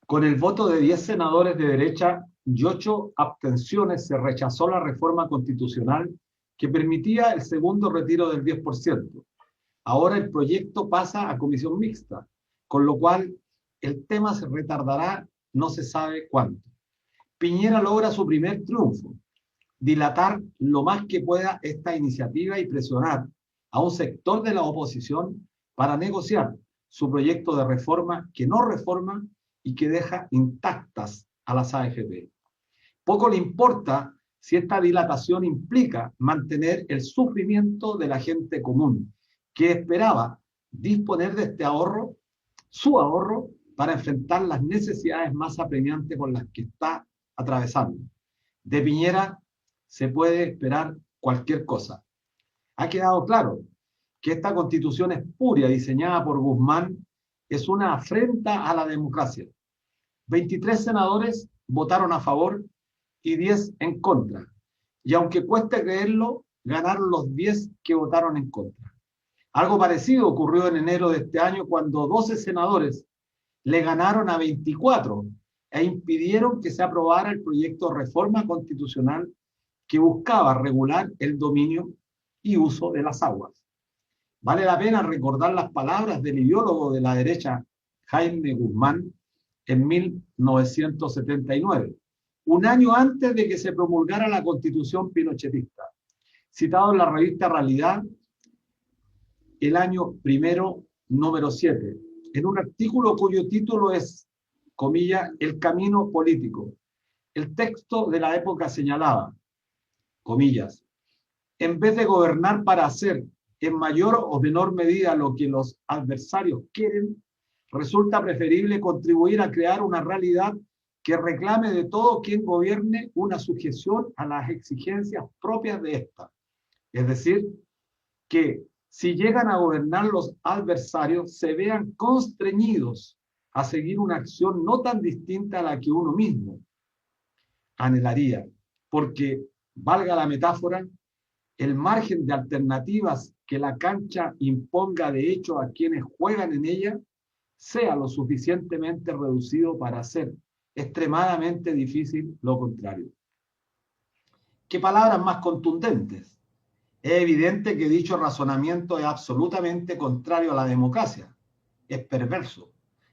Con el voto de 10 senadores de derecha y 8 abstenciones se rechazó la reforma constitucional que permitía el segundo retiro del 10%. Ahora el proyecto pasa a comisión mixta, con lo cual el tema se retardará no se sabe cuánto. Piñera logra su primer triunfo, dilatar lo más que pueda esta iniciativa y presionar a un sector de la oposición para negociar su proyecto de reforma que no reforma y que deja intactas a las AFP. Poco le importa si esta dilatación implica mantener el sufrimiento de la gente común, que esperaba disponer de este ahorro, su ahorro, para enfrentar las necesidades más apremiantes con las que está atravesando. De Piñera se puede esperar cualquier cosa. Ha quedado claro que esta constitución espuria diseñada por Guzmán es una afrenta a la democracia. 23 senadores votaron a favor y 10 en contra. Y aunque cueste creerlo, ganaron los 10 que votaron en contra. Algo parecido ocurrió en enero de este año cuando 12 senadores le ganaron a 24 e impidieron que se aprobara el proyecto de reforma constitucional que buscaba regular el dominio y uso de las aguas. Vale la pena recordar las palabras del ideólogo de la derecha Jaime Guzmán en 1979, un año antes de que se promulgara la Constitución pinochetista, citado en la revista Realidad, el año primero, número 7, en un artículo cuyo título es, comillas, El camino político. El texto de la época señalaba, comillas, en vez de gobernar para hacer en mayor o menor medida lo que los adversarios quieren, resulta preferible contribuir a crear una realidad que reclame de todo quien gobierne una sujeción a las exigencias propias de ésta. Es decir, que si llegan a gobernar los adversarios, se vean constreñidos a seguir una acción no tan distinta a la que uno mismo anhelaría, porque, valga la metáfora, el margen de alternativas que la cancha imponga de hecho a quienes juegan en ella sea lo suficientemente reducido para hacer extremadamente difícil lo contrario. ¿Qué palabras más contundentes? Es evidente que dicho razonamiento es absolutamente contrario a la democracia, es perverso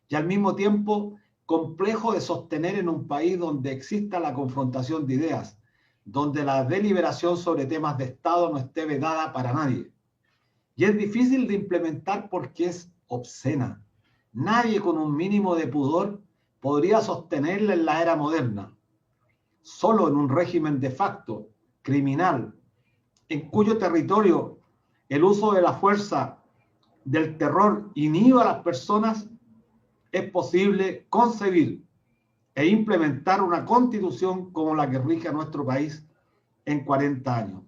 y al mismo tiempo complejo de sostener en un país donde exista la confrontación de ideas, donde la deliberación sobre temas de Estado no esté vedada para nadie. Y es difícil de implementar porque es obscena. Nadie con un mínimo de pudor podría sostenerla en la era moderna. Solo en un régimen de facto, criminal, en cuyo territorio el uso de la fuerza, del terror inhiba a las personas, es posible concebir e implementar una constitución como la que rige a nuestro país en 40 años.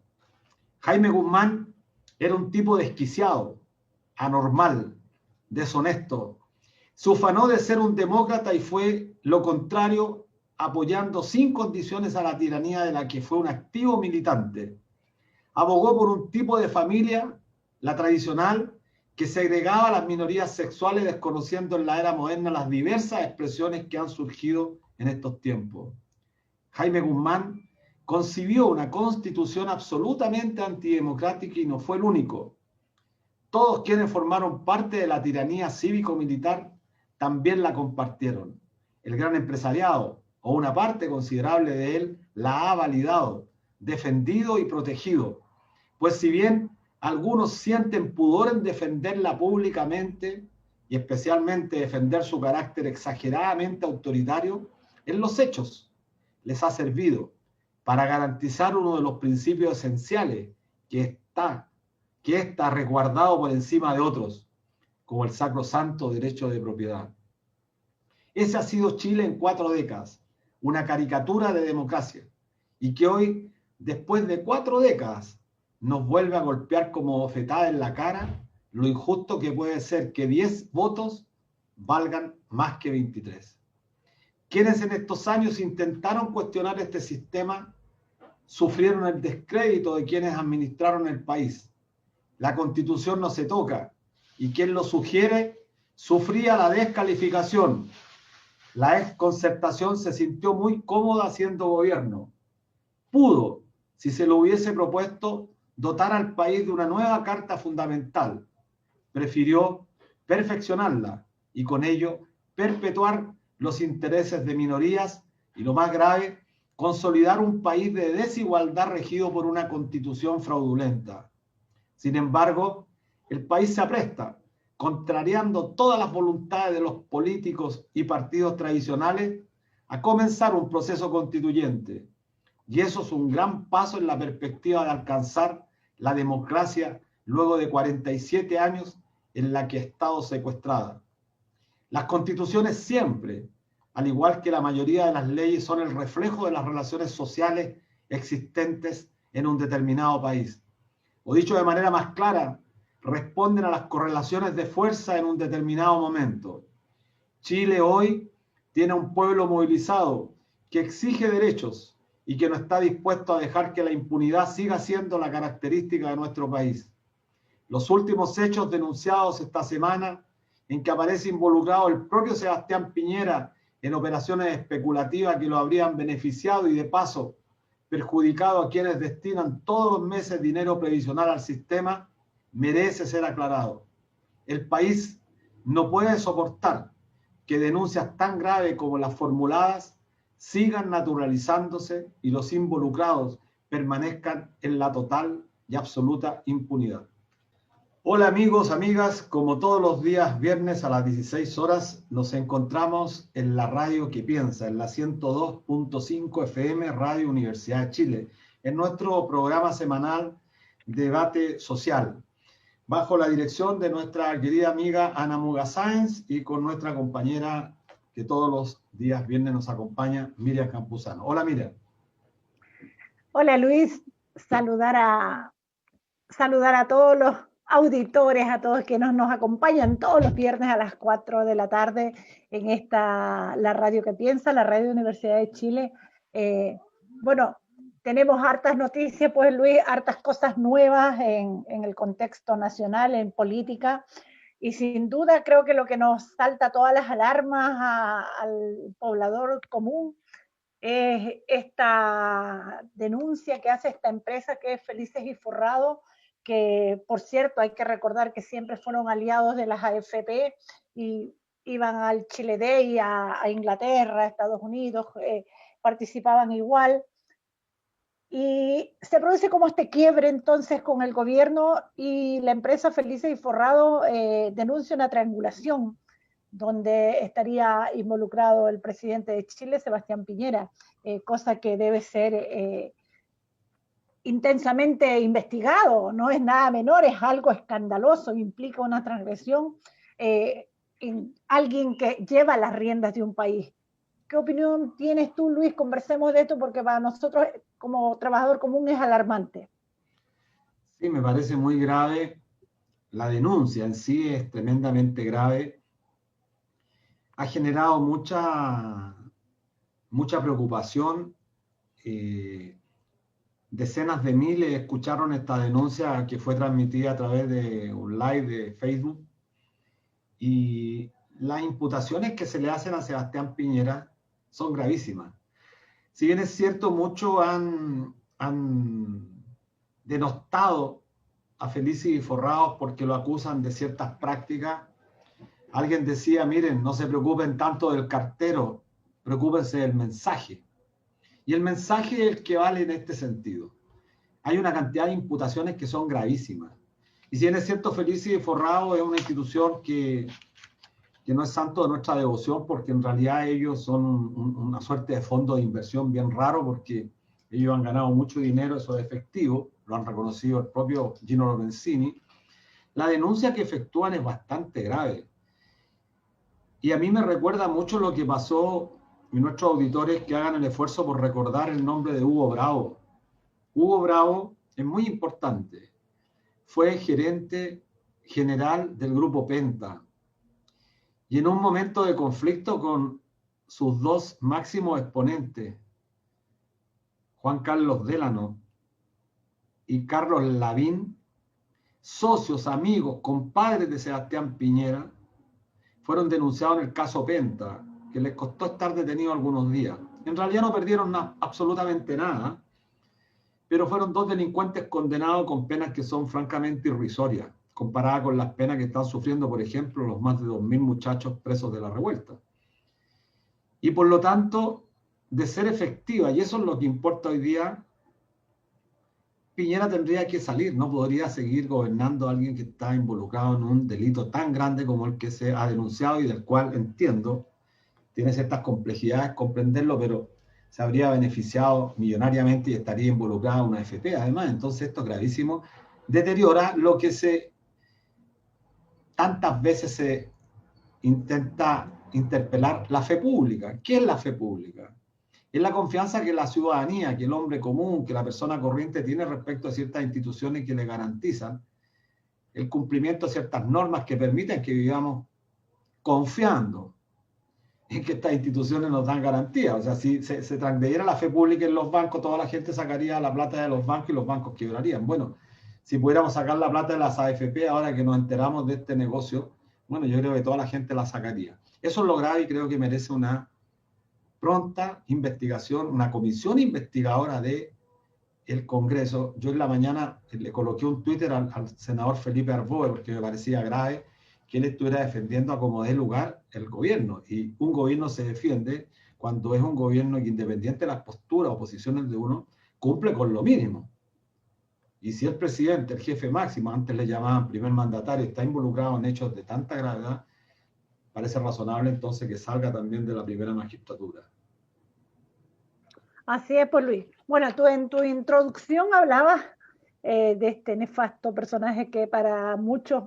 Jaime Guzmán era un tipo desquiciado, anormal, deshonesto. Se ufanó de ser un demócrata y fue lo contrario, apoyando sin condiciones a la tiranía de la que fue un activo militante. Abogó por un tipo de familia, la tradicional, que segregaba a las minorías sexuales, desconociendo en la era moderna las diversas expresiones que han surgido en estos tiempos. Jaime Guzmán concibió una constitución absolutamente antidemocrática y no fue el único. Todos quienes formaron parte de la tiranía cívico-militar también la compartieron. El gran empresariado, o una parte considerable de él, la ha validado, defendido y protegido. Pues si bien algunos sienten pudor en defenderla públicamente y especialmente defender su carácter exageradamente autoritario, en los hechos les ha servido para garantizar uno de los principios esenciales que está resguardado por encima de otros, como el sacrosanto derecho de propiedad. Ese ha sido Chile en 4 décadas, una caricatura de democracia, y que hoy, después de 4 décadas, nos vuelve a golpear como bofetada en la cara lo injusto que puede ser que 10 votos valgan más que 23. Quienes en estos años intentaron cuestionar este sistema sufrieron el descrédito de quienes administraron el país. La Constitución no se toca y quien lo sugiere sufría la descalificación. La ex Concertación se sintió muy cómoda haciendo gobierno. Pudo, si se lo hubiese propuesto, dotar al país de una nueva carta fundamental. Prefirió perfeccionarla y con ello perpetuar los intereses de minorías y, lo más grave, consolidar un país de desigualdad regido por una constitución fraudulenta. Sin embargo, el país se apresta, contrariando todas las voluntades de los políticos y partidos tradicionales, a comenzar un proceso constituyente. Y eso es un gran paso en la perspectiva de alcanzar la democracia luego de 47 años en la que ha estado secuestrada. Las constituciones siempre, al igual que la mayoría de las leyes, son el reflejo de las relaciones sociales existentes en un determinado país. O dicho de manera más clara, responden a las correlaciones de fuerza en un determinado momento. Chile hoy tiene un pueblo movilizado que exige derechos y que no está dispuesto a dejar que la impunidad siga siendo la característica de nuestro país. Los últimos hechos denunciados esta semana, en que aparece involucrado el propio Sebastián Piñera en operaciones especulativas que lo habrían beneficiado y de paso perjudicado a quienes destinan todos los meses dinero previsional al sistema, merece ser aclarado. El país no puede soportar que denuncias tan graves como las formuladas sigan naturalizándose y los involucrados permanezcan en la total y absoluta impunidad. Hola amigos, amigas, como todos los días viernes a las 16 horas nos encontramos en la radio que piensa, en la 102.5 FM Radio Universidad de Chile, en nuestro programa semanal Debate Social, bajo la dirección de nuestra querida amiga Ana Muga Sáenz y con nuestra compañera que todos los días viernes nos acompaña, Miriam Campuzano. Hola Miriam. Hola Luis, saludar a todos los auditores, a todos quienes nos acompañan todos los viernes a las 4 de la tarde en la radio que piensa, la Radio Universidad de Chile. Bueno, tenemos hartas noticias, pues Luis, hartas cosas nuevas en el contexto nacional, en política, y sin duda creo que lo que nos salta todas las alarmas al poblador común es esta denuncia que hace esta empresa que es Felices y Forrados, que por cierto hay que recordar que siempre fueron aliados de las AFP y iban al Chile Day, a Inglaterra, a Estados Unidos, participaban igual. Y se produce como este quiebre entonces con el gobierno y la empresa Felices y Forrados denuncia una triangulación donde estaría involucrado el presidente de Chile, Sebastián Piñera, cosa que debe ser intensamente investigado, no es nada menor, es algo escandaloso, implica una transgresión en alguien que lleva las riendas de un país. ¿Qué opinión tienes tú, Luis? Conversemos de esto porque para nosotros, como trabajador común, es alarmante. Sí, me parece muy grave. La denuncia en sí es tremendamente grave. Ha generado mucha preocupación. Decenas de miles escucharon esta denuncia que fue transmitida a través de un live de Facebook. Y las imputaciones que se le hacen a Sebastián Piñera son gravísimas. Si bien es cierto, muchos han denostado a Felices y Forrados porque lo acusan de ciertas prácticas. Alguien decía, miren, no se preocupen tanto del cartero, preocúpense del mensaje. Y el mensaje es el que vale en este sentido. Hay una cantidad de imputaciones que son gravísimas. Y si bien es cierto, Felices y Forrados es una institución que no es santo de nuestra devoción, porque en realidad ellos son una suerte de fondo de inversión bien raro, porque ellos han ganado mucho dinero, eso es efectivo, lo han reconocido el propio Gino Lorenzini. La denuncia que efectúan es bastante grave. Y a mí me recuerda mucho lo que pasó, y nuestros auditores que hagan el esfuerzo por recordar el nombre de Hugo Bravo. Hugo Bravo es muy importante. Fue gerente general del Grupo Penta. Y en un momento de conflicto con sus dos máximos exponentes, Juan Carlos Delano y Carlos Lavín, socios, amigos, compadres de Sebastián Piñera, fueron denunciados en el caso Penta, que les costó estar detenidos algunos días. En realidad no perdieron absolutamente nada, pero fueron 2 delincuentes condenados con penas que son francamente irrisorias, comparadas con las penas que están sufriendo, por ejemplo, los más de 2.000 muchachos presos de la revuelta. Y por lo tanto, de ser efectiva, y eso es lo que importa hoy día, Piñera tendría que salir, no podría seguir gobernando a alguien que está involucrado en un delito tan grande como el que se ha denunciado y del cual entiendo, tiene ciertas complejidades comprenderlo, pero se habría beneficiado millonariamente y estaría involucrada una AFP además. Entonces esto es gravísimo, deteriora lo que tantas veces se intenta interpelar, la fe pública. ¿Qué es la fe pública? Es la confianza que la ciudadanía, que el hombre común, que la persona corriente tiene respecto a ciertas instituciones que le garantizan el cumplimiento de ciertas normas que permiten que vivamos confiando en que estas instituciones nos dan garantía. O sea, si se transgrediera la fe pública en los bancos, toda la gente sacaría la plata de los bancos y los bancos quebrarían. Bueno, si pudiéramos sacar la plata de las AFP ahora que nos enteramos de este negocio, bueno, yo creo que toda la gente la sacaría. Eso es lo grave y creo que merece una pronta investigación, una comisión investigadora del Congreso. Yo en la mañana le coloqué un Twitter al senador Felipe Arboe porque me parecía grave que él estuviera defendiendo a como dé lugar el gobierno. Y un gobierno se defiende cuando es un gobierno que, independiente de las posturas o posiciones de uno, cumple con lo mínimo. Y si el presidente, el jefe máximo, antes le llamaban primer mandatario, está involucrado en hechos de tanta gravedad, parece razonable entonces que salga también de la primera magistratura. Así es, pues Luis. Bueno, tú en tu introducción hablabas de este nefasto personaje que para muchos,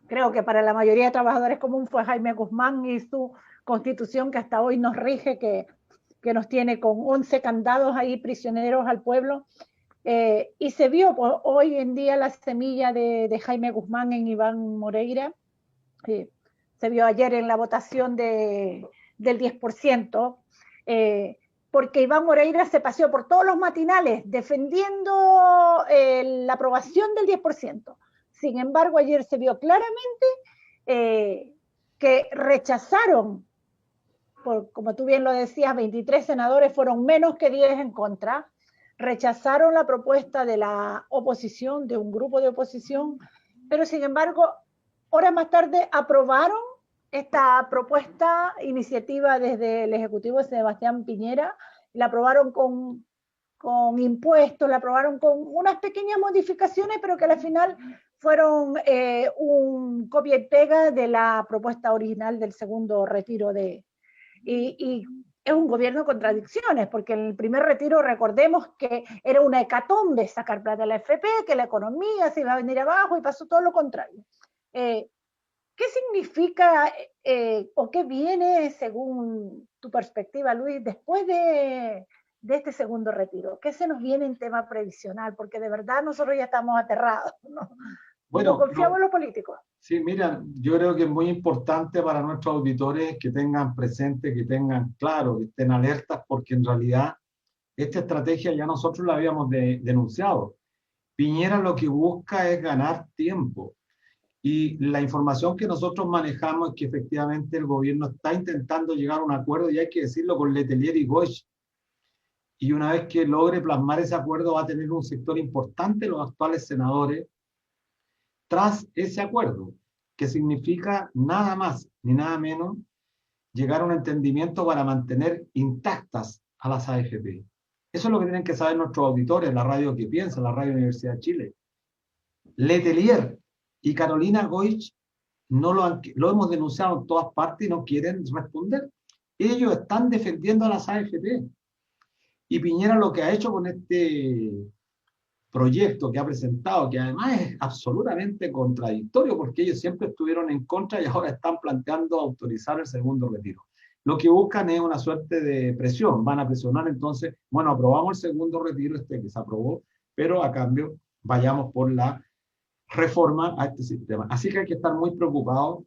creo que para la mayoría de trabajadores común, fue Jaime Guzmán y su constitución que hasta hoy nos rige, que nos tiene con 11 candados ahí prisioneros al pueblo. Y se vio pues, hoy en día la semilla de Jaime Guzmán en Iván Moreira. Se vio ayer en la votación del 10%. Porque Iván Moreira se paseó por todos los matinales defendiendo la aprobación del 10%. Sin embargo, ayer se vio claramente que rechazaron, como tú bien lo decías, 23 senadores, fueron menos que 10 en contra, rechazaron la propuesta de la oposición, de un grupo de oposición, pero sin embargo, horas más tarde aprobaron esta propuesta, iniciativa desde el Ejecutivo de Sebastián Piñera, la aprobaron con impuestos, la aprobaron con unas pequeñas modificaciones, pero que al final fueron un copia y pega de la propuesta original del segundo retiro y es un gobierno de contradicciones, porque en el primer retiro recordemos que era una hecatombe sacar plata de la AFP, que la economía se iba a venir abajo y pasó todo lo contrario. ¿Qué significa o qué viene, según tu perspectiva, Luis, después de este segundo retiro? ¿Qué se nos viene en tema previsional? Porque de verdad nosotros ya estamos aterrados, ¿no? Bueno, confiamos en los políticos. Sí, mira, yo creo que es muy importante para nuestros auditores que tengan presente, que tengan claro, que estén alertas, porque en realidad esta estrategia ya nosotros la habíamos denunciado. Piñera lo que busca es ganar tiempo. Y la información que nosotros manejamos es que efectivamente el gobierno está intentando llegar a un acuerdo, y hay que decirlo, con Letelier y Goich. Y una vez que logre plasmar ese acuerdo, va a tener un sector importante los actuales senadores tras ese acuerdo, que significa nada más ni nada menos llegar a un entendimiento para mantener intactas a las AFP. Eso es lo que tienen que saber nuestros auditores, la radio que piensa, la radio Universidad de Chile. Letelier y Carolina Goich lo hemos denunciado en todas partes y no quieren responder. Ellos están defendiendo a las AFP. Y Piñera lo que ha hecho con este proyecto que ha presentado, que además es absolutamente contradictorio porque ellos siempre estuvieron en contra y ahora están planteando autorizar el segundo retiro. Lo que buscan es una suerte de presión. Van a presionar entonces, bueno, aprobamos el segundo retiro, que se aprobó, pero a cambio vayamos por la reforma a este sistema. Así que hay que estar muy preocupados.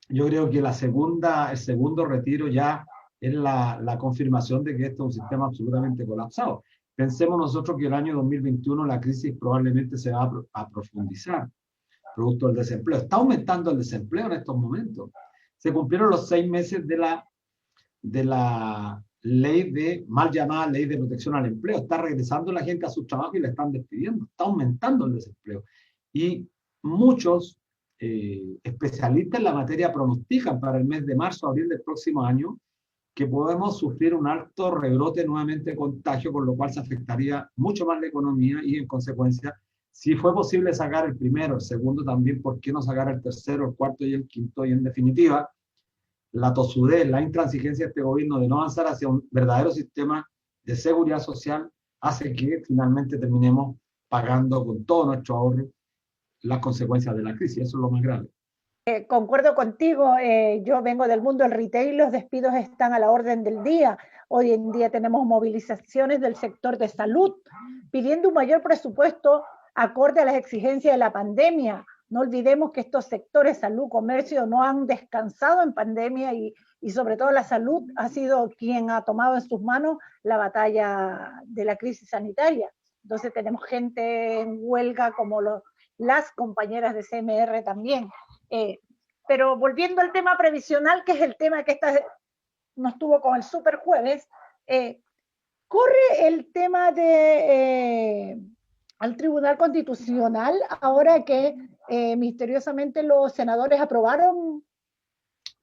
Yo creo que el segundo retiro ya es la confirmación de que este es un sistema absolutamente colapsado. Pensemos nosotros que el año 2021 la crisis probablemente se va a profundizar, producto del desempleo. Está aumentando el desempleo en estos momentos. Se cumplieron los 6 meses de la de la ley de, mal llamada ley de protección al empleo. Está regresando la gente a su trabajo y la están despidiendo. Está aumentando el desempleo. Y muchos especialistas en la materia pronostican para el mes de marzo, abril del próximo año, que podemos sufrir un alto rebrote nuevamente de contagio, con lo cual se afectaría mucho más la economía y, en consecuencia, si fue posible sacar el primero, el segundo también, ¿por qué no sacar el tercero, el cuarto y el quinto? Y, en definitiva, la tosudez, la intransigencia de este gobierno de no avanzar hacia un verdadero sistema de seguridad social hace que finalmente terminemos pagando con todo nuestro ahorro las consecuencias de la crisis. Eso es lo más grave. Concuerdo contigo, yo vengo del mundo del retail, los despidos están a la orden del día. Hoy en día tenemos movilizaciones del sector de salud pidiendo un mayor presupuesto acorde a las exigencias de la pandemia. No olvidemos que estos sectores, salud, comercio, no han descansado en pandemia y sobre todo la salud ha sido quien ha tomado en sus manos la batalla de la crisis sanitaria. Entonces tenemos gente en huelga como las compañeras de CMR también. Pero volviendo al tema previsional, que es el tema que nos tuvo con el Super Jueves, corre el tema al Tribunal Constitucional, ahora que misteriosamente los senadores aprobaron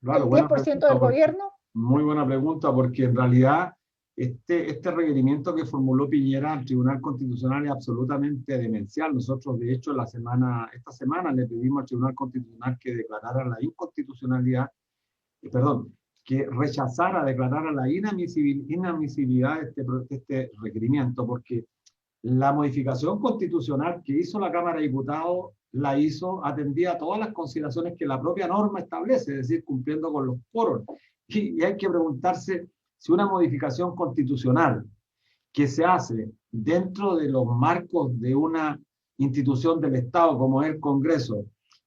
el 10% del gobierno. Muy buena pregunta, porque en realidad este requerimiento que formuló Piñera al Tribunal Constitucional es absolutamente demencial. Nosotros, de hecho, esta semana le pedimos al Tribunal Constitucional que declarara la inconstitucionalidad, que rechazara, declarara la inadmisibilidad de este requerimiento, porque la modificación constitucional que hizo la Cámara de Diputados atendía a todas las consideraciones que la propia norma establece, es decir, cumpliendo con los foros. Y hay que preguntarse si una modificación constitucional que se hace dentro de los marcos de una institución del Estado como es el Congreso,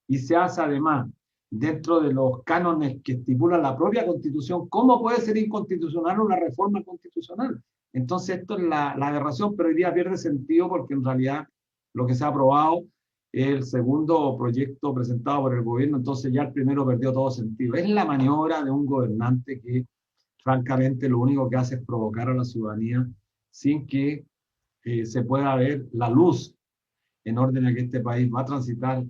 y se hace además dentro de los cánones que estipula la propia Constitución, ¿cómo puede ser inconstitucional una reforma constitucional? Entonces esto es la aberración, pero hoy día pierde sentido, porque en realidad lo que se ha aprobado es el segundo proyecto presentado por el gobierno, entonces ya el primero perdió todo sentido. Es la maniobra de un gobernante que francamente lo único que hace es provocar a la ciudadanía sin que se pueda ver la luz en orden a que este país va a transitar,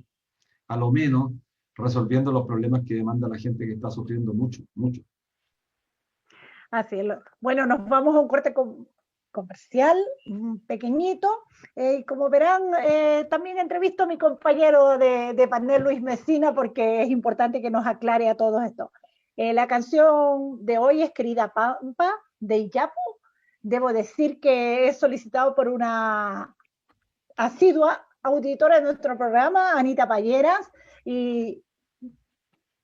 a lo menos, resolviendo los problemas que demanda la gente, que está sufriendo mucho, mucho. Así es. Bueno, nos vamos a un corte comercial, pequeñito. Como verán, también entrevisto a mi compañero de panel, Luis Mesina, porque es importante que nos aclare a todos esto. La canción de hoy es Querida Pampa, de Iyapu. Debo decir que es solicitado por una asidua auditora de nuestro programa, Anita Palleras, y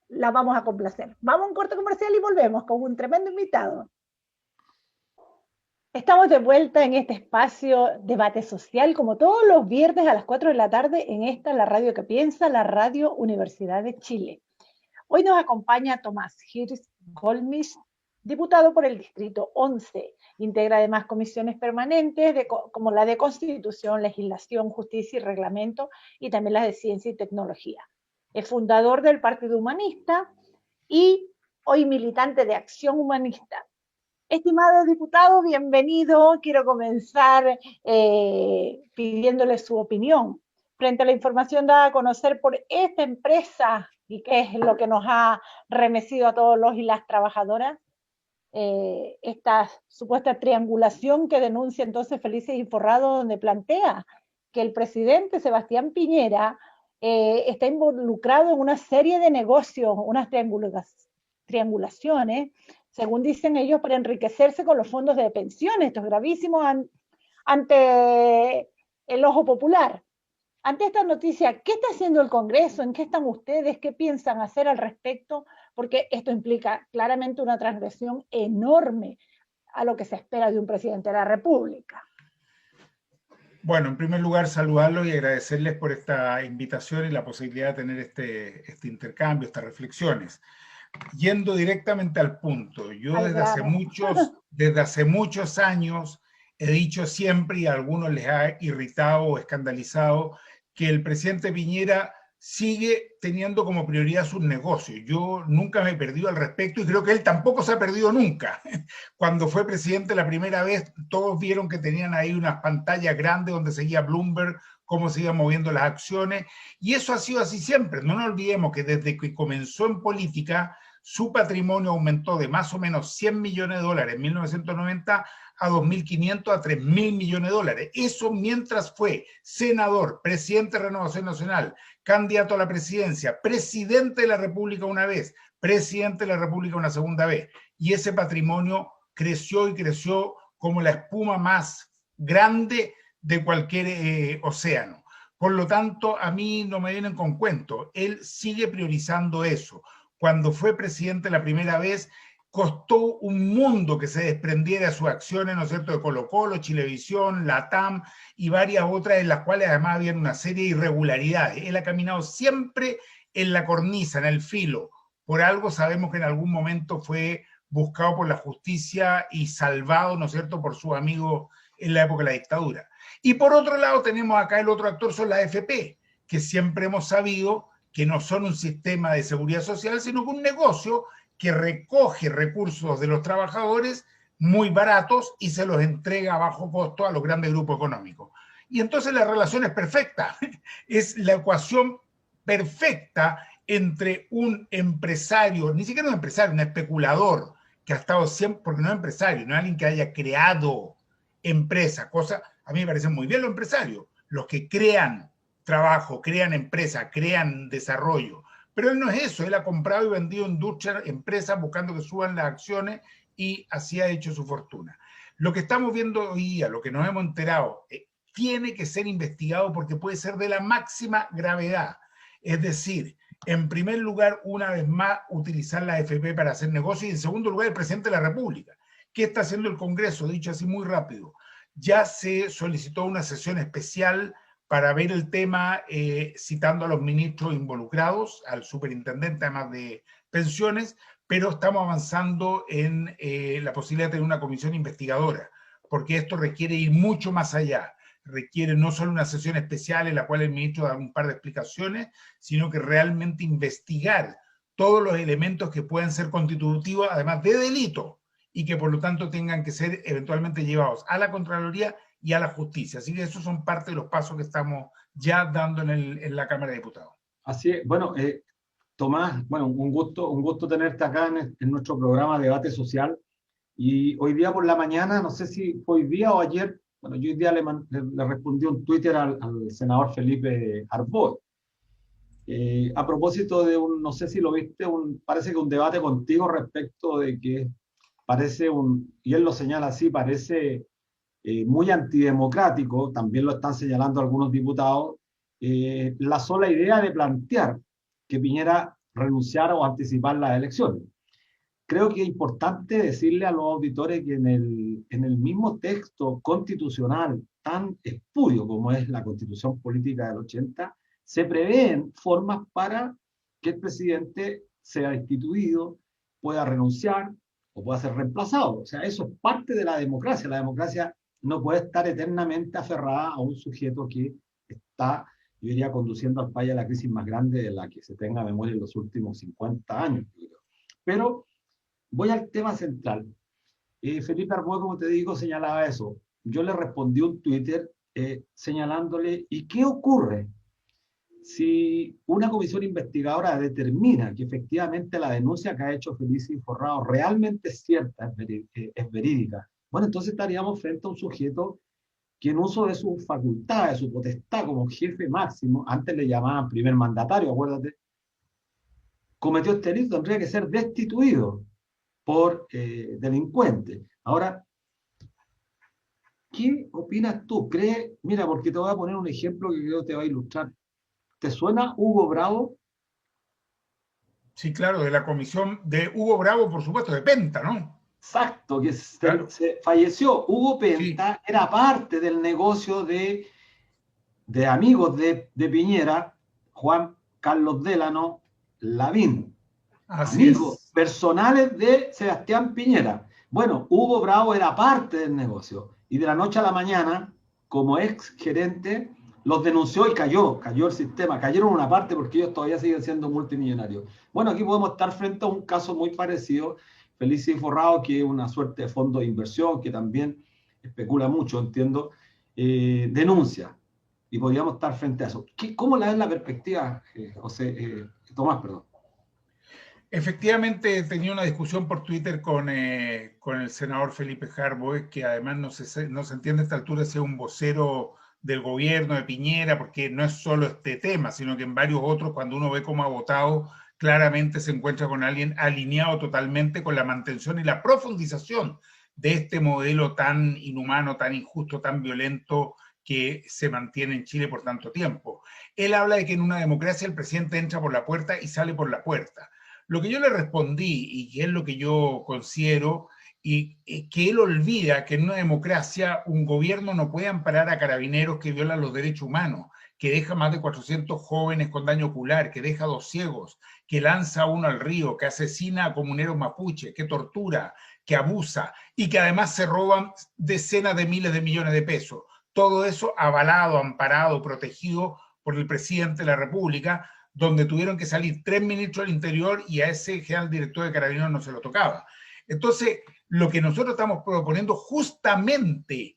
la vamos a complacer. Vamos a un corte comercial y volvemos con un tremendo invitado. Estamos de vuelta en este espacio Debate Social, como todos los viernes a las 4 de la tarde, en esta, la radio que piensa, la Radio Universidad de Chile. Hoy nos acompaña Tomás Hirsch-Golmisch, diputado por el Distrito 11. Integra además comisiones permanentes como la de Constitución, Legislación, Justicia y Reglamento, y también las de Ciencia y Tecnología. Es fundador del Partido Humanista y hoy militante de Acción Humanista. Estimado diputado, bienvenido. Quiero comenzar pidiéndole su opinión frente a la información dada a conocer por esta empresa, y que es lo que nos ha remecido a todos los y las trabajadoras, esta supuesta triangulación que denuncia entonces Felices y Forrado, donde plantea que el presidente Sebastián Piñera está involucrado en una serie de negocios, unas triangulaciones, según dicen ellos, para enriquecerse con los fondos de pensiones. Esto es gravísimo ante el ojo popular. Ante esta noticia, ¿qué está haciendo el Congreso? ¿En qué están ustedes? ¿Qué piensan hacer al respecto? Porque esto implica claramente una transgresión enorme a lo que se espera de un presidente de la República. Bueno, en primer lugar, saludarlos y agradecerles por esta invitación y la posibilidad de tener este intercambio, estas reflexiones. Yendo directamente al punto, yo desde hace muchos años he dicho siempre, y a algunos les ha irritado o escandalizado, que el presidente Piñera sigue teniendo como prioridad sus negocios. Yo nunca me he perdido al respecto y creo que él tampoco se ha perdido nunca. Cuando fue presidente la primera vez, todos vieron que tenían ahí unas pantallas grandes donde seguía Bloomberg, cómo se iban moviendo las acciones, y eso ha sido así siempre. No nos olvidemos que desde que comenzó en política, su patrimonio aumentó de más o menos 100 millones de dólares en 1990 a 2.500 a 3.000 millones de dólares. Eso mientras fue senador, presidente de Renovación Nacional, candidato a la presidencia, presidente de la República una vez, presidente de la República una segunda vez. Y ese patrimonio creció y creció como la espuma más grande de cualquier océano. Por lo tanto, a mí no me vienen con cuentos. Él sigue priorizando eso. Cuando fue presidente la primera vez, costó un mundo que se desprendiera de sus acciones, ¿no es cierto?, de Colo-Colo, Chilevisión, Latam y varias otras en las cuales además había una serie de irregularidades. Él ha caminado siempre en la cornisa, en el filo. Por algo sabemos que en algún momento fue buscado por la justicia y salvado, ¿no es cierto?, por sus amigos en la época de la dictadura. Y por otro lado tenemos acá el otro actor, son las AFP, que siempre hemos sabido que no son un sistema de seguridad social, sino que un negocio que recoge recursos de los trabajadores muy baratos y se los entrega a bajo costo a los grandes grupos económicos. Y entonces la relación es perfecta, es la ecuación perfecta entre un empresario, ni siquiera un empresario, un especulador, que ha estado siempre, porque no es empresario, no es alguien que haya creado empresa, cosa, a mí me parecen muy bien los empresarios, los que crean trabajo, crean empresa, crean desarrollo. Pero él no es eso, él ha comprado y vendido industria, empresas buscando que suban las acciones y así ha hecho su fortuna. Lo que estamos viendo hoy día, lo que nos hemos enterado, tiene que ser investigado porque puede ser de la máxima gravedad. Es decir, en primer lugar, una vez más, utilizar la AFP para hacer negocios y en segundo lugar, el presidente de la República. ¿Qué está haciendo el Congreso? Dicho así muy rápido. Ya se solicitó una sesión especial para ver el tema, citando a los ministros involucrados, al superintendente además de pensiones, pero estamos avanzando en la posibilidad de tener una comisión investigadora, porque esto requiere ir mucho más allá. Requiere no solo una sesión especial en la cual el ministro da un par de explicaciones, sino que realmente investigar todos los elementos que puedan ser constitutivos, además de delito, y que por lo tanto tengan que ser eventualmente llevados a la Contraloría y a la justicia. Así que esos son parte de los pasos que estamos ya dando en la Cámara de Diputados. Así es. Bueno, Tomás, bueno, un gusto tenerte acá en nuestro programa Debate Social. Y hoy día por la mañana, no sé si fue hoy día o ayer, bueno, yo hoy día le respondí un Twitter al senador Felipe Arbós. A propósito de no sé si lo viste, parece que un debate contigo respecto de que parece y él lo señala así, parece muy antidemocrático, también lo están señalando algunos diputados, la sola idea de plantear que Piñera renunciara o anticipar las elecciones. Creo que es importante decirle a los auditores que en el mismo texto constitucional tan espurio como es la Constitución Política del 80, se prevén formas para que el presidente sea destituido, pueda renunciar o pueda ser reemplazado. O sea, eso es parte de la democracia. La democracia no puede estar eternamente aferrada a un sujeto que está, yo diría, conduciendo al país a la crisis más grande de la que se tenga memoria en los últimos 50 años. Pero voy al tema central. Felipe Arbós, como te digo, señalaba eso. Yo le respondí un Twitter señalándole, ¿y qué ocurre si una comisión investigadora determina que efectivamente la denuncia que ha hecho Felice Forrado realmente es cierta, es verídica? Bueno, entonces estaríamos frente a un sujeto que en uso de su facultad, de su potestad como jefe máximo, antes le llamaban primer mandatario, acuérdate, cometió este delito, tendría que ser destituido por delincuente. Ahora, ¿qué opinas tú? Mira, porque te voy a poner un ejemplo que creo que te va a ilustrar. ¿Te suena Hugo Bravo? Sí, claro, de la comisión de Hugo Bravo, por supuesto, de Penta, ¿no? Exacto, que claro. Se falleció. Hugo Penta sí. Era parte del negocio de amigos de Piñera, Juan Carlos Delano Lavín. Así amigos es. Personales de Sebastián Piñera. Bueno, Hugo Bravo era parte del negocio y de la noche a la mañana, como ex gerente, los denunció y cayó el sistema, cayeron una parte porque ellos todavía siguen siendo multimillonarios. Bueno, aquí podemos estar frente a un caso muy parecido, Felices y Forrados, que es una suerte de fondo de inversión que también especula mucho, entiendo, denuncia, y podríamos estar frente a eso. ¿Cómo la ves la perspectiva, Tomás, perdón? Efectivamente, tenía una discusión por Twitter con el senador Felipe Harboe, que además no se entiende a esta altura si es un vocero del gobierno de Piñera, porque no es solo este tema, sino que en varios otros, cuando uno ve cómo ha votado, claramente se encuentra con alguien alineado totalmente con la mantención y la profundización de este modelo tan inhumano, tan injusto, tan violento que se mantiene en Chile por tanto tiempo. Él habla de que en una democracia el presidente entra por la puerta y sale por la puerta. Lo que yo le respondí, y que es lo que yo considero, y que él olvida que en una democracia un gobierno no puede amparar a carabineros que violan los derechos humanos, que deja más de 400 jóvenes con daño ocular, que deja 2 ciegos, que lanza a uno al río, que asesina a comuneros mapuche, que tortura, que abusa y que además se roban decenas de miles de millones de pesos. Todo eso avalado, amparado, protegido por el presidente de la República, donde tuvieron que salir 3 ministros del Interior y a ese general director de Carabineros no se lo tocaba. Entonces, lo que nosotros estamos proponiendo justamente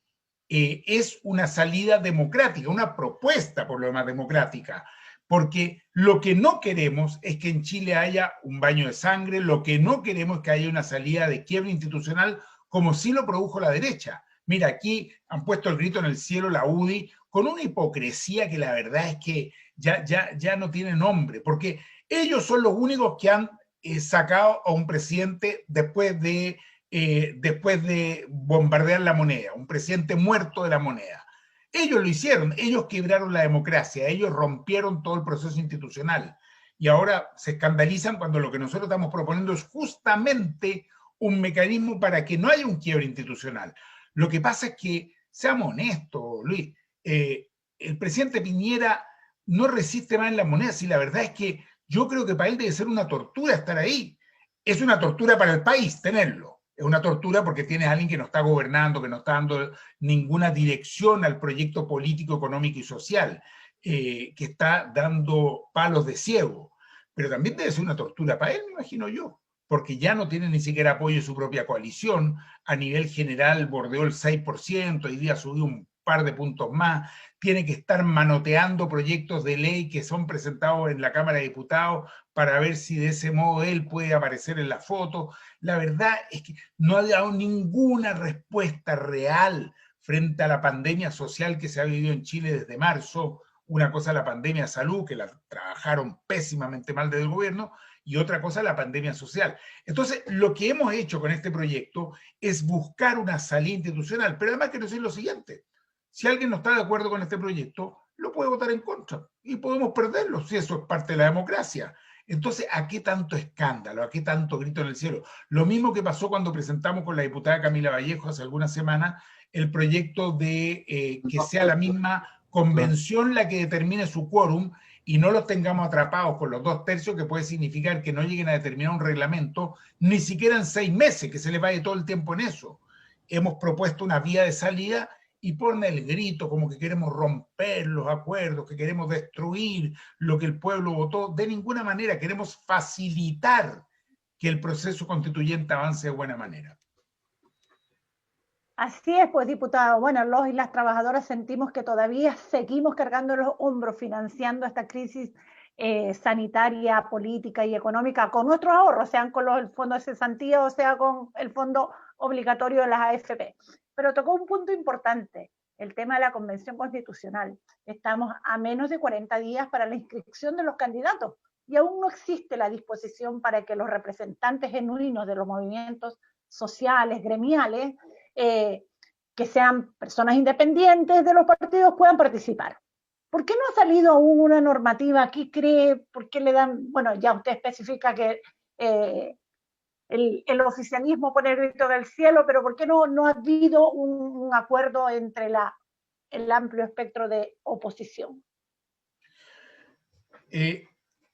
es una salida democrática, una propuesta por lo demás democrática, porque lo que no queremos es que en Chile haya un baño de sangre, lo que no queremos es que haya una salida de quiebra institucional como sí lo produjo la derecha. Mira, aquí han puesto el grito en el cielo la UDI con una hipocresía que la verdad es que ya no tiene nombre, porque ellos son los únicos que han sacado a un presidente después de bombardear la moneda, un presidente muerto de la moneda. Ellos lo hicieron, ellos quebraron la democracia, ellos rompieron todo el proceso institucional y ahora se escandalizan cuando lo que nosotros estamos proponiendo es justamente un mecanismo para que no haya un quiebre institucional. Lo que pasa es que, seamos honestos, Luis, el presidente Piñera no resiste más en las monedas y la verdad es que yo creo que para él debe ser una tortura estar ahí. Es una tortura para el país tenerlo. Es una tortura porque tienes a alguien que no está gobernando, que no está dando ninguna dirección al proyecto político, económico y social, que está dando palos de ciego. Pero también debe ser una tortura para él, me imagino yo, porque ya no tiene ni siquiera apoyo de su propia coalición. A nivel general bordeó el 6%, hoy día subió un par de puntos más, tiene que estar manoteando proyectos de ley que son presentados en la Cámara de Diputados para ver si de ese modo él puede aparecer en la foto. La verdad es que no ha dado ninguna respuesta real frente a la pandemia social que se ha vivido en Chile desde marzo. Una cosa la pandemia de salud, que la trabajaron pésimamente mal desde el gobierno, y otra cosa la pandemia social. Entonces, lo que hemos hecho con este proyecto es buscar una salida institucional, pero además quiero decir lo siguiente: si alguien no está de acuerdo con este proyecto, lo puede votar en contra y podemos perderlo, si eso es parte de la democracia. Entonces, ¿a qué tanto escándalo? ¿A qué tanto grito en el cielo? Lo mismo que pasó cuando presentamos con la diputada Camila Vallejo hace algunas semanas el proyecto de que sea la misma convención la que determine su quórum y no los tengamos atrapados con los 2/3, que puede significar que no lleguen a determinar un reglamento ni siquiera en 6 meses, que se les vaya todo el tiempo en eso. Hemos propuesto una vía de salida y pone el grito como que queremos romper los acuerdos, que queremos destruir lo que el pueblo votó. De ninguna manera, queremos facilitar que el proceso constituyente avance de buena manera. Así es, pues, diputado. Bueno, los y las trabajadoras sentimos que todavía seguimos cargando los hombros, financiando esta crisis sanitaria, política y económica con nuestros ahorros, sean con el fondo de cesantía o sea con el fondo obligatorio de las AFP. Pero tocó un punto importante, el tema de la Convención Constitucional. Estamos a menos de 40 días para la inscripción de los candidatos y aún no existe la disposición para que los representantes genuinos de los movimientos sociales, gremiales, que sean personas independientes de los partidos puedan participar. ¿Por qué no ha salido aún una normativa? ¿Qué cree? ¿Por qué le dan? Bueno, ya usted especifica que el oficialismo pone el grito del cielo, pero ¿por qué no ha habido un acuerdo entre el amplio espectro de oposición?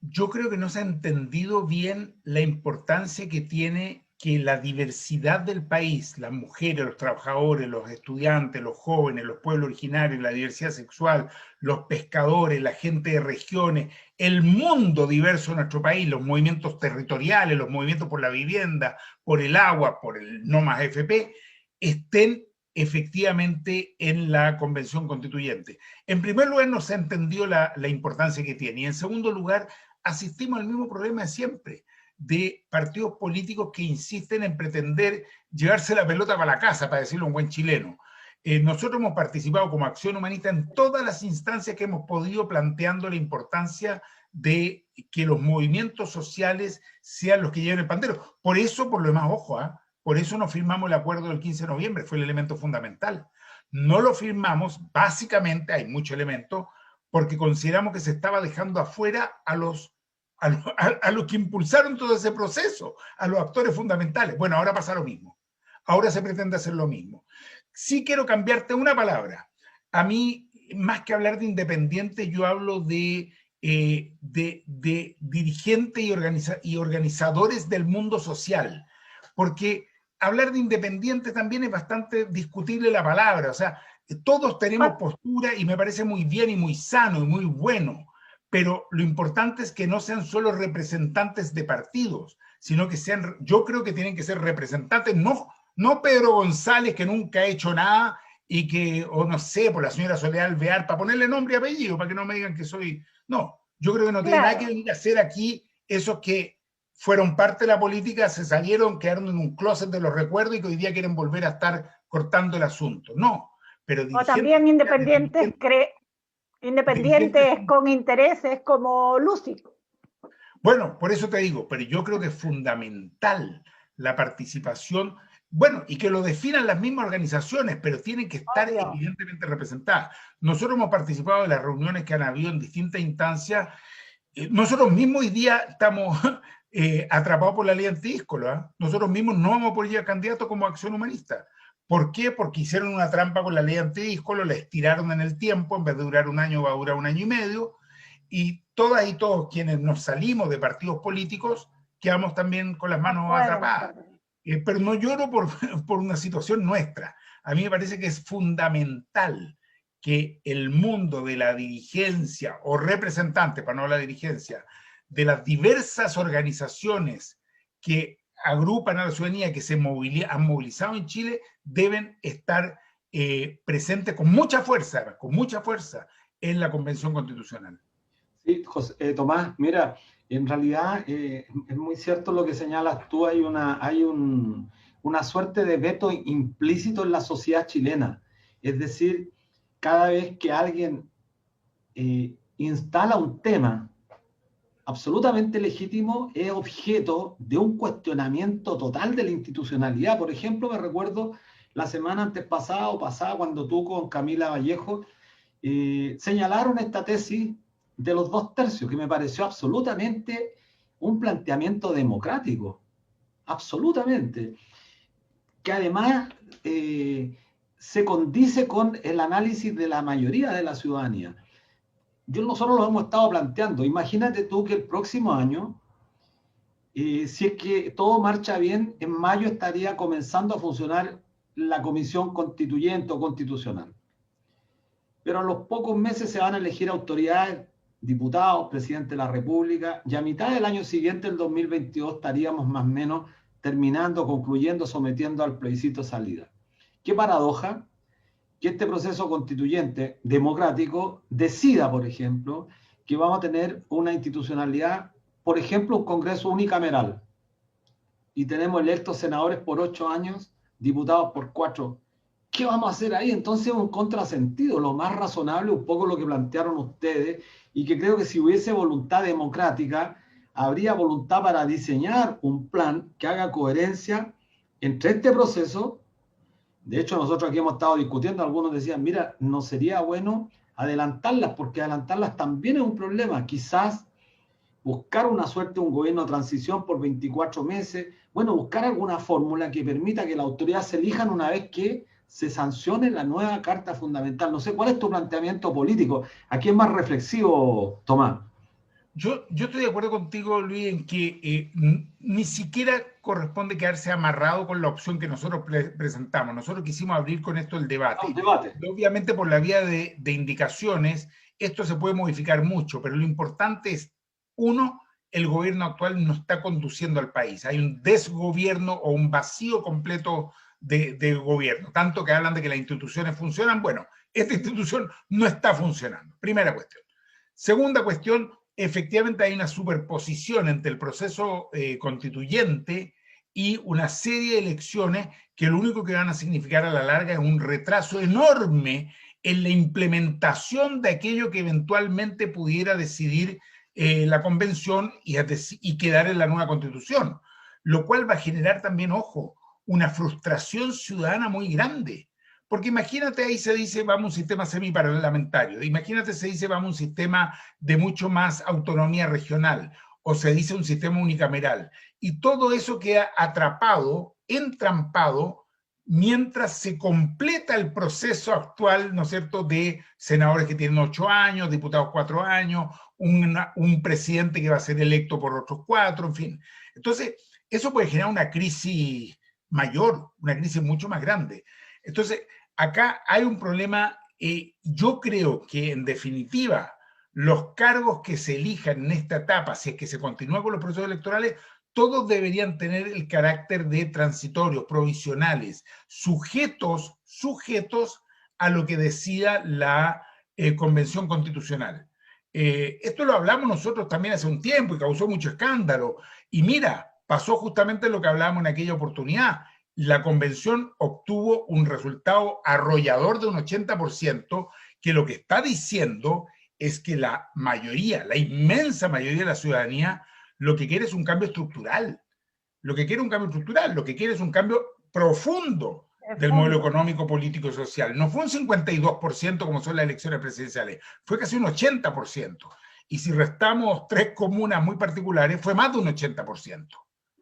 Yo creo que no se ha entendido bien la importancia que tiene que la diversidad del país, las mujeres, los trabajadores, los estudiantes, los jóvenes, los pueblos originarios, la diversidad sexual, los pescadores, la gente de regiones, el mundo diverso de nuestro país, los movimientos territoriales, los movimientos por la vivienda, por el agua, por el no más AFP, estén efectivamente en la Convención Constituyente. En primer lugar, no se entendió la importancia que tiene, y en segundo lugar, asistimos al mismo problema de siempre, de partidos políticos que insisten en pretender llevarse la pelota para la casa, para decirlo un buen chileno. Nosotros hemos participado como Acción Humanista en todas las instancias que hemos podido, planteando la importancia de que los movimientos sociales sean los que lleven el pandero. Por eso, por lo demás, ojo, por eso no firmamos el acuerdo del 15 de noviembre, fue el elemento fundamental. No lo firmamos, básicamente, hay muchos elementos, porque consideramos que se estaba dejando afuera a los que impulsaron todo ese proceso, a los actores fundamentales. Bueno, ahora pasa lo mismo. Ahora se pretende hacer lo mismo. Sí quiero cambiarte una palabra. A mí, más que hablar de independiente, yo hablo de dirigentes y organizadores del mundo social. Porque hablar de independiente también es bastante discutible la palabra. O sea, todos tenemos postura y me parece muy bien y muy sano y muy bueno. Pero lo importante es que no sean solo representantes de partidos, sino que sean, yo creo que tienen que ser representantes, no Pedro González, que nunca ha hecho nada, y que, o no sé, por la señora Soledad Alvear, para ponerle nombre y apellido, para que no me digan que soy... No, yo creo que no tiene nada que venir a hacer aquí esos que fueron parte de la política, se salieron, quedaron en un closet de los recuerdos y que hoy día quieren volver a estar cortando el asunto. No, pero... O también independientes con intereses como Lucy. Bueno, por eso te digo, pero yo creo que es fundamental la participación, bueno, y que lo definan las mismas organizaciones, pero tienen que estar evidentemente representadas. Nosotros hemos participado de las reuniones que han habido en distintas instancias. Nosotros mismos hoy día estamos atrapados por la ley antidíscolo. Nosotros mismos no vamos a poder llegar candidatos como Acción Humanista. ¿Por qué? Porque hicieron una trampa con la ley antidíscolo, la estiraron en el tiempo, en vez de durar un año va a durar un año y medio, y todas y todos quienes nos salimos de partidos políticos quedamos también con las manos atrapadas. Pero no lloro por una situación nuestra. A mí me parece que es fundamental que el mundo de la dirigencia o representantes, para no la dirigencia, de las diversas organizaciones que agrupan a la ciudadanía, que se han movilizado en Chile, deben estar presentes con mucha fuerza en la Convención Constitucional. Sí, José, Tomás, mira, en realidad es muy cierto lo que señalas tú, hay una suerte de veto implícito en la sociedad chilena. Es decir, cada vez que alguien instala un tema absolutamente legítimo, es objeto de un cuestionamiento total de la institucionalidad. Por ejemplo, me recuerdo la semana antes pasada, cuando tú con Camila Vallejo señalaron esta tesis de los 2/3, que me pareció absolutamente un planteamiento democrático, absolutamente, que además se condice con el análisis de la mayoría de la ciudadanía. Nosotros lo hemos estado planteando. Imagínate tú que el próximo año, si es que todo marcha bien, en mayo estaría comenzando a funcionar la Comisión Constituyente o Constitucional. Pero a los pocos meses se van a elegir autoridades, diputados, presidente de la República, y a mitad del año siguiente, el 2022, estaríamos más o menos terminando, concluyendo, sometiendo al plebiscito salida. ¿Qué paradoja? Que este proceso constituyente democrático decida, por ejemplo, que vamos a tener una institucionalidad, por ejemplo, un Congreso unicameral, y tenemos electos senadores por 8 años, diputados por 4. ¿Qué vamos a hacer ahí? Entonces es un contrasentido, lo más razonable, un poco lo que plantearon ustedes, y que creo que si hubiese voluntad democrática, habría voluntad para diseñar un plan que haga coherencia entre este proceso. De hecho, nosotros aquí hemos estado discutiendo, algunos decían, mira, no sería bueno adelantarlas, porque adelantarlas también es un problema. Quizás buscar una suerte, un gobierno de transición por 24 meses, bueno, buscar alguna fórmula que permita que las autoridades se elijan una vez que se sancione la nueva Carta Fundamental. No sé, ¿cuál es tu planteamiento político? Aquí es más reflexivo, Tomás. Yo estoy de acuerdo contigo, Luis, en que ni siquiera corresponde quedarse amarrado con la opción que nosotros presentamos. Nosotros quisimos abrir con esto el debate. Un debate. Obviamente por la vía de indicaciones, esto se puede modificar mucho, pero lo importante es, uno, el gobierno actual no está conduciendo al país. Hay un desgobierno o un vacío completo de gobierno. Tanto que hablan de que las instituciones funcionan. Bueno, esta institución no está funcionando. Primera cuestión. Segunda cuestión, efectivamente hay una superposición entre el proceso constituyente y una serie de elecciones que lo único que van a significar a la larga es un retraso enorme en la implementación de aquello que eventualmente pudiera decidir la convención y quedar en la nueva constitución, lo cual va a generar también, ojo, una frustración ciudadana muy grande. Porque imagínate, ahí se dice vamos a un sistema semiparlamentario, imagínate se dice vamos a un sistema de mucho más autonomía regional, o se dice un sistema unicameral, y todo eso queda atrapado, entrampado, mientras se completa el proceso actual, ¿no es cierto?, de senadores que tienen 8 años, diputados 4 años, un presidente que va a ser electo por otros 4, en fin. Entonces, eso puede generar una crisis mayor, una crisis mucho más grande. Entonces, acá hay un problema, yo creo que en definitiva, los cargos que se elijan en esta etapa, si es que se continúa con los procesos electorales, todos deberían tener el carácter de transitorios, provisionales, sujetos a lo que decida la Convención Constitucional. Esto lo hablamos nosotros también hace un tiempo y causó mucho escándalo. Y mira, pasó justamente lo que hablábamos en aquella oportunidad. La convención obtuvo un resultado arrollador de un 80%, que lo que está diciendo es que la mayoría, la inmensa mayoría de la ciudadanía, lo que quiere es un cambio estructural. Lo que quiere es un cambio profundo del modelo económico, político y social. No fue un 52% como son las elecciones presidenciales, fue casi un 80%. Y si restamos 3 comunas muy particulares, fue más de un 80%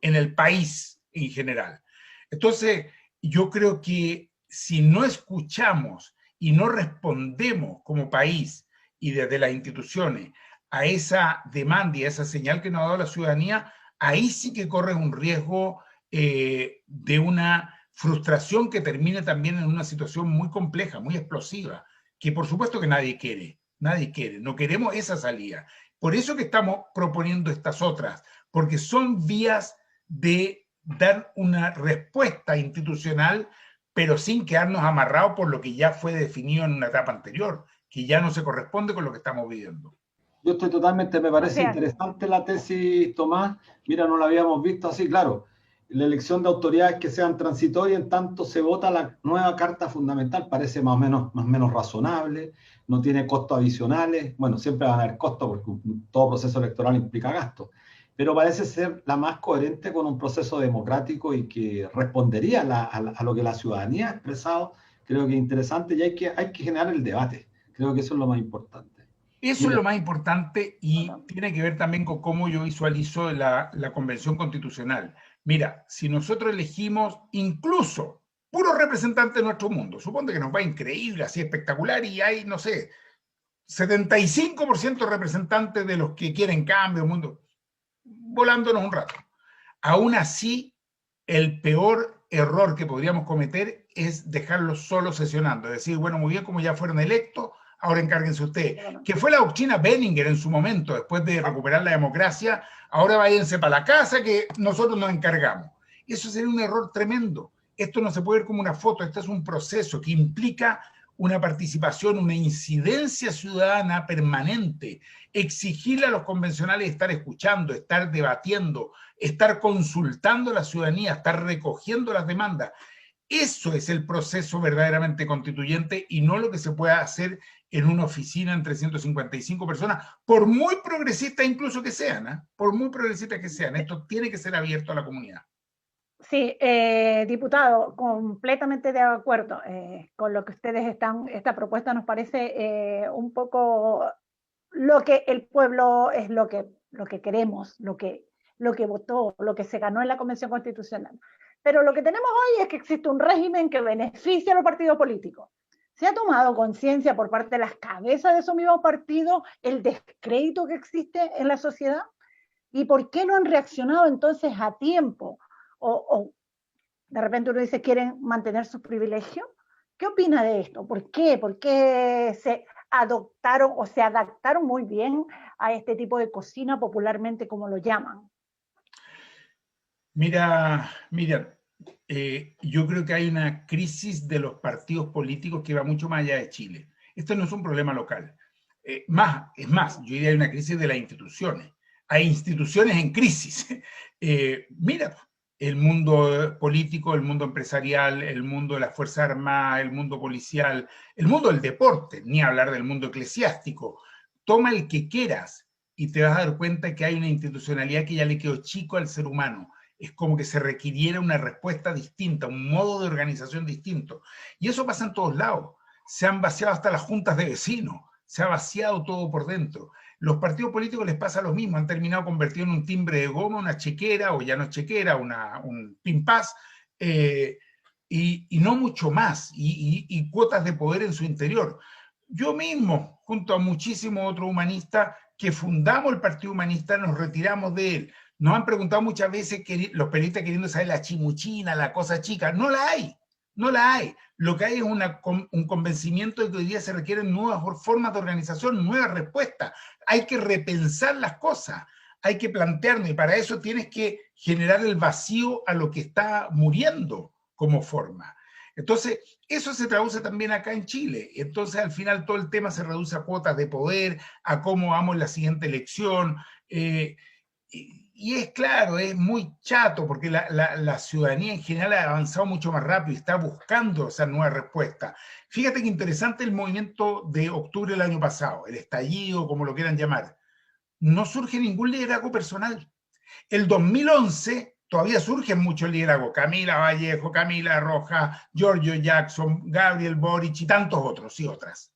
en el país en general. Entonces, yo creo que si no escuchamos y no respondemos como país y desde las instituciones a esa demanda y a esa señal que nos ha dado la ciudadanía, ahí sí que corre un riesgo de una frustración que termine también en una situación muy compleja, muy explosiva, que por supuesto que nadie quiere, no queremos esa salida. Por eso que estamos proponiendo estas otras, porque son vías de dar una respuesta institucional, pero sin quedarnos amarrados por lo que ya fue definido en una etapa anterior, que ya no se corresponde con lo que estamos viviendo. Yo estoy totalmente, me parece interesante la tesis, Tomás. Mira, no la habíamos visto así, claro. La elección de autoridades que sean transitorias, en tanto se vota la nueva Carta Fundamental, parece más o menos razonable, no tiene costos adicionales. Bueno, siempre van a haber costos porque todo proceso electoral implica gastos, pero parece ser la más coherente con un proceso democrático y que respondería a lo que la ciudadanía ha expresado. Creo que es interesante y hay que generar el debate. Creo que eso es lo más importante. Eso es lo más importante y tiene que ver también con cómo yo visualizo la Convención Constitucional. Mira, si nosotros elegimos incluso puros representantes de nuestro mundo, suponte que nos va increíble, así espectacular, y hay, no sé, 75% representantes de los que quieren cambio, mundo, volándonos un rato. Aún así, el peor error que podríamos cometer es dejarlos solos sesionando, es decir, bueno, muy bien, como ya fueron electos, ahora encárguense ustedes, que fue la doctrina Benninger en su momento, después de recuperar la democracia, ahora váyanse para la casa que nosotros nos encargamos. Eso sería un error tremendo. Esto no se puede ver como una foto, esto es un proceso que implica una participación, una incidencia ciudadana permanente, exigirle a los convencionales estar escuchando, estar debatiendo, estar consultando a la ciudadanía, estar recogiendo las demandas. Eso es el proceso verdaderamente constituyente y no lo que se pueda hacer en una oficina en 355 personas, por muy progresistas incluso que sean, por muy progresistas que sean. Esto tiene que ser abierto a la comunidad. Sí, diputado, completamente de acuerdo con lo que ustedes están. Esta propuesta nos parece un poco lo que el pueblo es lo que queremos, lo que votó, lo que se ganó en la Convención Constitucional. Pero lo que tenemos hoy es que existe un régimen que beneficia a los partidos políticos. ¿Se ha tomado conciencia por parte de las cabezas de esos mismos partidos el descrédito que existe en la sociedad? ¿Y por qué no han reaccionado entonces a tiempo? o de repente uno dice quieren mantener sus privilegios. ¿Qué opina de esto? ¿Por qué? ¿Por qué se adoptaron o se adaptaron muy bien a este tipo de cocina, popularmente como lo llaman? Mira, yo creo que hay una crisis de los partidos políticos que va mucho más allá de Chile. Esto no es un problema local. Es más, yo diría que hay una crisis de las instituciones. Hay instituciones en crisis. Mira, el mundo político, el mundo empresarial, el mundo de las Fuerzas Armadas, el mundo policial, el mundo del deporte, ni hablar del mundo eclesiástico. Toma el que quieras y te vas a dar cuenta que hay una institucionalidad que ya le quedó chico al ser humano. Es como que se requiriera una respuesta distinta, un modo de organización distinto. Y eso pasa en todos lados. Se han vaciado hasta las juntas de vecinos, se ha vaciado todo por dentro. Los partidos políticos les pasa lo mismo, han terminado convertidos en un timbre de goma, una chequera, o ya no es chequera, un pin-pass, y no mucho más, y cuotas de poder en su interior. Yo mismo, junto a muchísimos otros humanistas que fundamos el Partido Humanista, nos retiramos de él. Nos han preguntado muchas veces que los periodistas queriendo saber la chimuchina, la cosa chica. No la hay, no la hay. Lo que hay es un convencimiento de que hoy día se requieren nuevas formas de organización, nuevas respuestas. Hay que repensar las cosas, hay que plantearnos, y para eso tienes que generar el vacío a lo que está muriendo como forma. Entonces, eso se traduce también acá en Chile. Entonces, al final, todo el tema se reduce a cuotas de poder, a cómo vamos en la siguiente elección. Y es claro, es muy chato porque la ciudadanía en general ha avanzado mucho más rápido y está buscando esa nueva respuesta. Fíjate que interesante el movimiento de octubre del año pasado, el estallido, como lo quieran llamar. No surge ningún liderazgo personal. El 2011 todavía surgen muchos liderazgos, Camila Vallejo, Camila Rojas, Giorgio Jackson, Gabriel Boric y tantos otros y otras.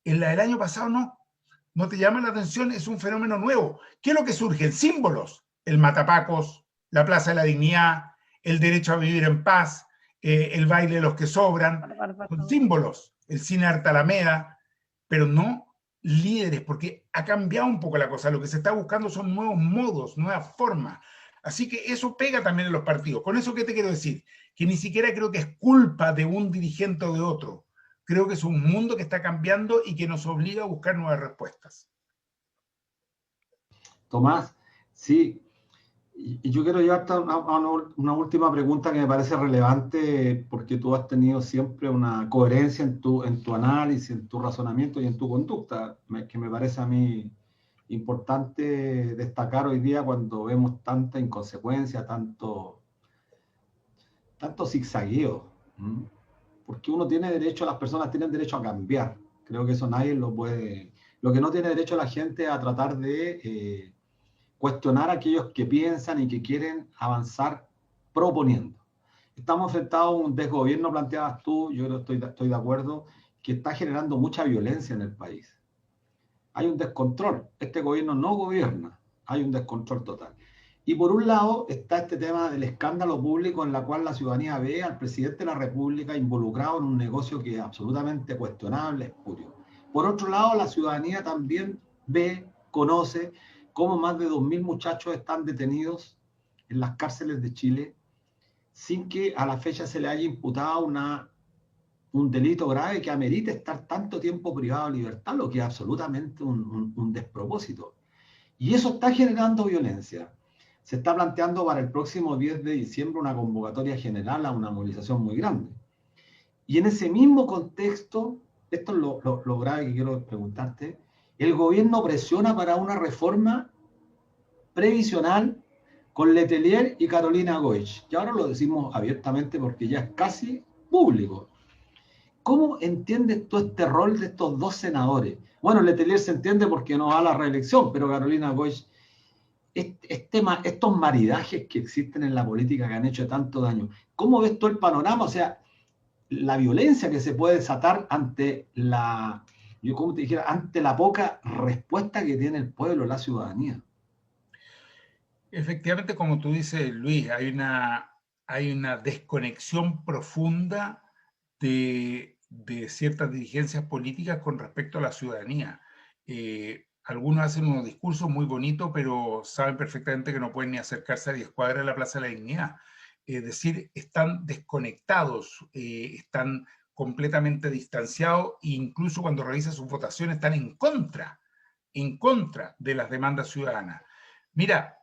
En la del año pasado no te llama la atención, es un fenómeno nuevo. ¿Qué es lo que surge? Símbolos, el matapacos, la Plaza de la Dignidad, el derecho a vivir en paz, el baile de los que sobran, son símbolos, el cine Arte Alameda, pero no líderes, porque ha cambiado un poco la cosa. Lo que se está buscando son nuevos modos, nuevas formas. Así que eso pega también en los partidos. ¿Con eso qué te quiero decir? Que ni siquiera creo que es culpa de un dirigente o de otro. Creo que es un mundo que está cambiando y que nos obliga a buscar nuevas respuestas. Tomás, sí, y yo quiero llevarte a una última pregunta que me parece relevante porque tú has tenido siempre una coherencia en tu análisis, en tu razonamiento y en tu conducta, que me parece a mí importante destacar hoy día cuando vemos tanta inconsecuencia, tanto zigzagueo. Porque uno tiene derecho, las personas tienen derecho a cambiar. Creo que eso nadie lo puede. Lo que no tiene derecho la gente es a tratar de cuestionar a aquellos que piensan y que quieren avanzar proponiendo. Estamos enfrentados a un desgobierno, planteabas tú, yo estoy de acuerdo, que está generando mucha violencia en el país. Hay un descontrol. Este gobierno no gobierna. Hay un descontrol total. Y por un lado está este tema del escándalo público en la cual la ciudadanía ve al presidente de la República involucrado en un negocio que es absolutamente cuestionable, espurio. Por otro lado, la ciudadanía también ve, conoce cómo más de 2.000 muchachos están detenidos en las cárceles de Chile sin que a la fecha se le haya imputado un delito grave que amerite estar tanto tiempo privado de libertad, lo que es absolutamente un despropósito. Y eso está generando violencia. Se está planteando para el próximo 10 de diciembre una convocatoria general a una movilización muy grande. Y en ese mismo contexto, esto es lo grave que quiero preguntarte, el gobierno presiona para una reforma previsional con Letelier y Carolina Goich, que ahora lo decimos abiertamente porque ya es casi público. ¿Cómo entiendes tú este rol de estos dos senadores? Bueno, Letelier se entiende porque no va a la reelección, pero Carolina Goich, estos maridajes que existen en la política que han hecho tanto daño, ¿cómo ves tú el panorama? O sea, la violencia que se puede desatar ante ante la poca respuesta que tiene el pueblo, la ciudadanía. Efectivamente, como tú dices, Luis, hay una desconexión profunda de ciertas dirigencias políticas con respecto a la ciudadanía. Algunos hacen unos discursos muy bonitos, pero saben perfectamente que no pueden ni acercarse a 10 cuadras a la Plaza de la Dignidad. Es decir, están desconectados, están completamente distanciados e incluso cuando revisa sus votaciones están en contra de las demandas ciudadanas. Mira,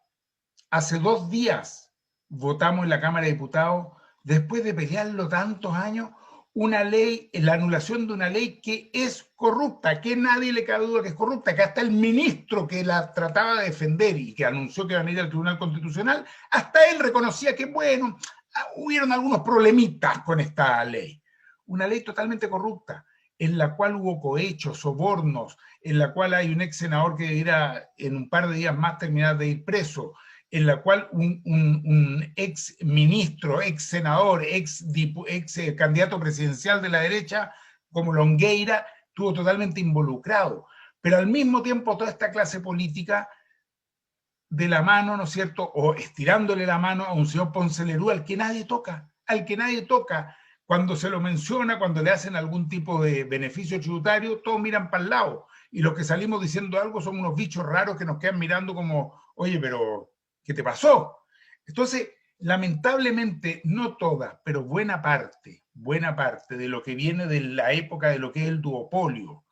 hace 2 días votamos en la Cámara de Diputados, después de pelearlo tantos años, una ley, la anulación de una ley que es corrupta, que nadie le cabe duda que es corrupta, que hasta el ministro que la trataba de defender y que anunció que iban a ir al Tribunal Constitucional, hasta él reconocía que, bueno, hubieron algunos problemitas con esta ley. Una ley totalmente corrupta, en la cual hubo cohechos, sobornos, en la cual hay un ex senador que irá en un par de días más terminar de ir preso, en la cual un ex ministro, ex senador, ex candidato presidencial de la derecha, como Longueira, estuvo totalmente involucrado. Pero al mismo tiempo toda esta clase política de la mano, ¿no es cierto?, o estirándole la mano a un señor Ponce Lerú al que nadie toca, cuando se lo menciona, cuando le hacen algún tipo de beneficio tributario, todos miran para el lado. Y los que salimos diciendo algo son unos bichos raros que nos quedan mirando como, oye, pero ¿qué te pasó? Entonces, lamentablemente, no toda, pero buena parte de lo que viene de la época de lo que es el duopolio,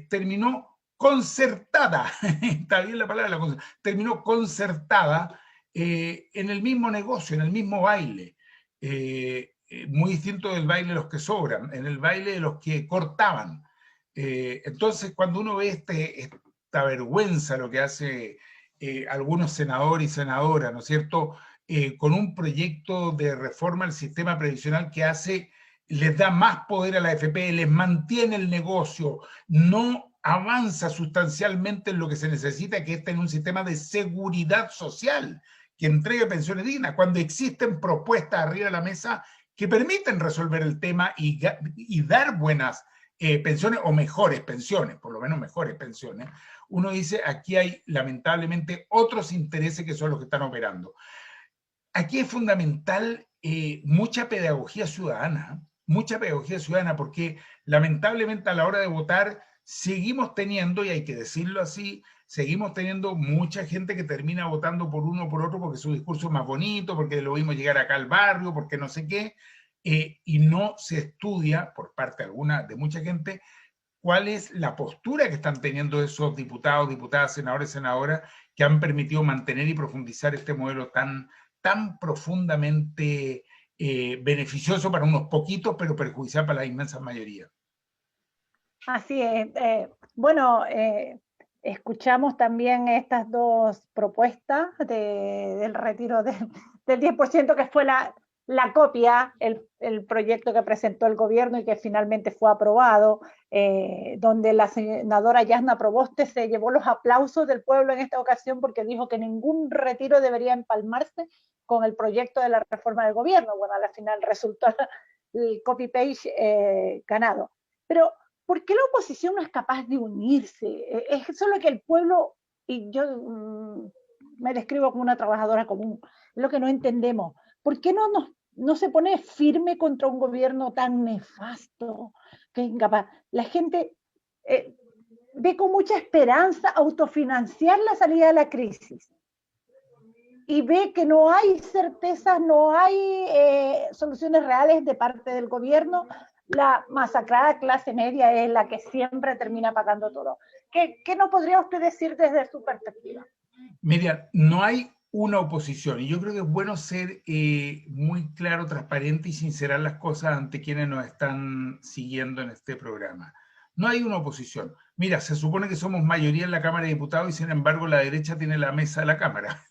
terminó concertada, está bien la palabra, terminó concertada en el mismo negocio, en el mismo baile. Muy distinto del baile de los que sobran, en el baile de los que cortaban. Entonces, cuando uno ve esta vergüenza, lo que hace algunos senadores y senadoras, ¿no es cierto?, con un proyecto de reforma al sistema previsional que les da más poder a la AFP, les mantiene el negocio, no avanza sustancialmente en lo que se necesita, que es tener un sistema de seguridad social que entregue pensiones dignas, cuando existen propuestas arriba de la mesa que permiten resolver el tema y dar buenas pensiones o mejores pensiones, por lo menos mejores pensiones. Uno dice, aquí hay lamentablemente otros intereses que son los que están operando. Aquí es fundamental mucha pedagogía ciudadana, porque lamentablemente a la hora de votar seguimos teniendo, y hay que decirlo así, seguimos teniendo mucha gente que termina votando por uno o por otro porque su discurso es más bonito, porque lo vimos llegar acá al barrio, porque no sé qué, y no se estudia por parte de mucha gente cuál es la postura que están teniendo esos diputados, diputadas, senadores, senadoras, que han permitido mantener y profundizar este modelo tan profundamente beneficioso para unos poquitos, pero perjudicial para la inmensa mayoría. Así es. Bueno, escuchamos también estas dos propuestas del retiro del 10%, que fue la copia, el proyecto que presentó el gobierno y que finalmente fue aprobado, donde la senadora Yasna Proboste se llevó los aplausos del pueblo en esta ocasión porque dijo que ningún retiro debería empalmarse con el proyecto de la reforma del gobierno. Bueno, al final resultó el copy-paste ganado. Pero ¿por qué la oposición no es capaz de unirse? Es solo que el pueblo, y yo me describo como una trabajadora común, es lo que no entendemos. ¿Por qué no se pone firme contra un gobierno tan nefasto, que es incapaz? La gente ve con mucha esperanza autofinanciar la salida de la crisis y ve que no hay certezas, no hay soluciones reales de parte del gobierno. La masacrada clase media es la que siempre termina pagando todo. ¿Qué no podría usted decir desde su perspectiva? Miriam, no hay una oposición, y yo creo que es bueno ser muy claro, transparente y sincerar las cosas ante quienes nos están siguiendo en este programa. No hay una oposición. Mira, se supone que somos mayoría en la Cámara de Diputados y sin embargo la derecha tiene la mesa de la Cámara.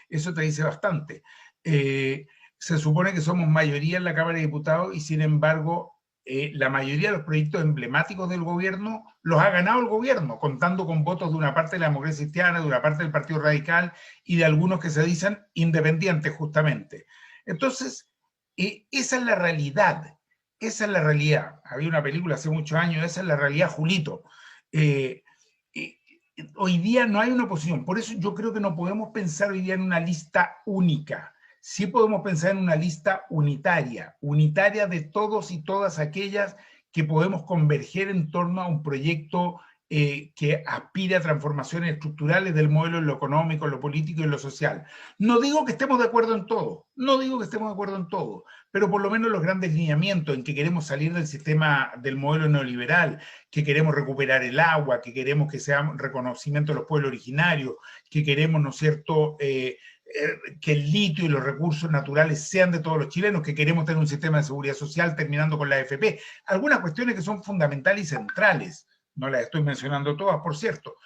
Eso te dice bastante. Se supone que somos mayoría en la Cámara de Diputados y sin embargo la mayoría de los proyectos emblemáticos del gobierno los ha ganado el gobierno, contando con votos de una parte de la democracia cristiana, de una parte del Partido Radical y de algunos que se dicen independientes justamente. Entonces, esa es la realidad, esa es la realidad. Había una película hace muchos años, esa es la realidad, Julito. Hoy día no hay una oposición, por eso yo creo que no podemos pensar hoy día en una lista única. Sí podemos pensar en una lista unitaria de todos y todas aquellas que podemos converger en torno a un proyecto que aspire a transformaciones estructurales del modelo en lo económico, en lo político y en lo social. No digo que estemos de acuerdo en todo, no digo que estemos de acuerdo en todo, pero por lo menos los grandes lineamientos en que queremos salir del sistema, del modelo neoliberal, que queremos recuperar el agua, que queremos que sea un reconocimiento de los pueblos originarios, que queremos, ¿no es cierto?, que el litio y los recursos naturales sean de todos los chilenos, que queremos tener un sistema de seguridad social terminando con la AFP. Algunas cuestiones que son fundamentales y centrales, no las estoy mencionando todas, por cierto,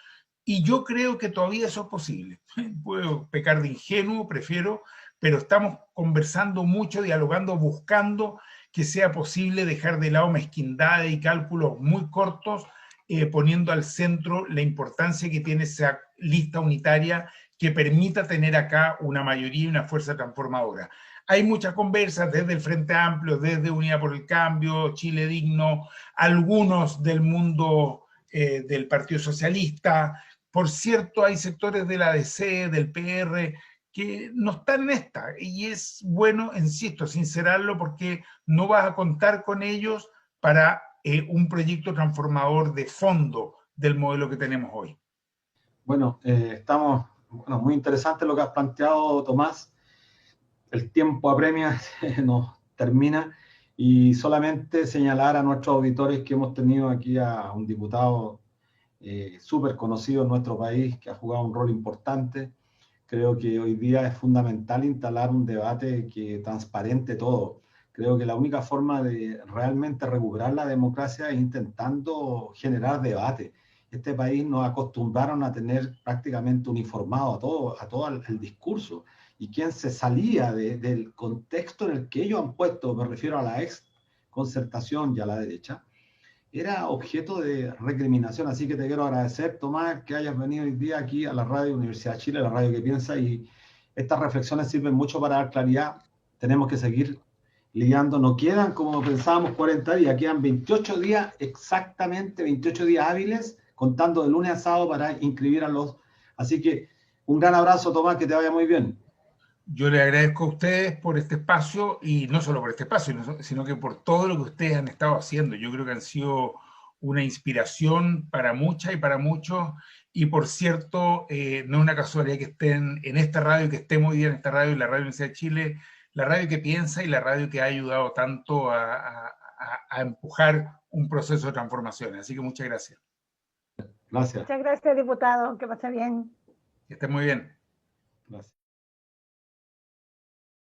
y yo creo que todavía eso es posible. Puedo pecar de ingenuo, prefiero, pero estamos conversando mucho, dialogando, buscando que sea posible dejar de lado mezquindades y cálculos muy cortos, poniendo al centro la importancia que tiene esa lista unitaria que permita tener acá una mayoría y una fuerza transformadora. Hay muchas conversas desde el Frente Amplio, desde Unidad por el Cambio, Chile Digno, algunos del mundo del Partido Socialista. Por cierto, hay sectores de la ADC, del PR, que no están en esta. Y es bueno, insisto, sincerarlo, porque no vas a contar con ellos para un proyecto transformador de fondo del modelo que tenemos hoy. Bueno, muy interesante lo que has planteado, Tomás. El tiempo apremia, nos termina, y solamente señalar a nuestros auditores que hemos tenido aquí a un diputado súper conocido en nuestro país, que ha jugado un rol importante. Creo que hoy día es fundamental instalar un debate que transparente todo. Creo que la única forma de realmente recuperar la democracia es intentando generar debate. Este país nos acostumbraron a tener prácticamente uniformado a todo el discurso. Y quien se salía del contexto en el que ellos han puesto, me refiero a la ex concertación y a la derecha, era objeto de recriminación. Así que te quiero agradecer, Tomás, que hayas venido hoy día aquí a la radio Universidad de Chile, la radio que piensa, y estas reflexiones sirven mucho para dar claridad. Tenemos que seguir lidiando. No quedan, como pensábamos, 40 días, quedan 28 días, exactamente 28 días hábiles, contando de lunes a sábado para inscribir a los... Así que un gran abrazo, Tomás, que te vaya muy bien. Yo le agradezco a ustedes por este espacio, y no solo por este espacio, sino que por todo lo que ustedes han estado haciendo. Yo creo que han sido una inspiración para muchas y para muchos, y por cierto, no es una casualidad que estén en esta radio, que estemos hoy día en esta radio, la Radio Universidad de Chile, la radio que piensa y la radio que ha ayudado tanto a empujar un proceso de transformación. Así que muchas gracias. Gracias. Muchas gracias, diputado. Que pase bien. Que esté muy bien. Gracias.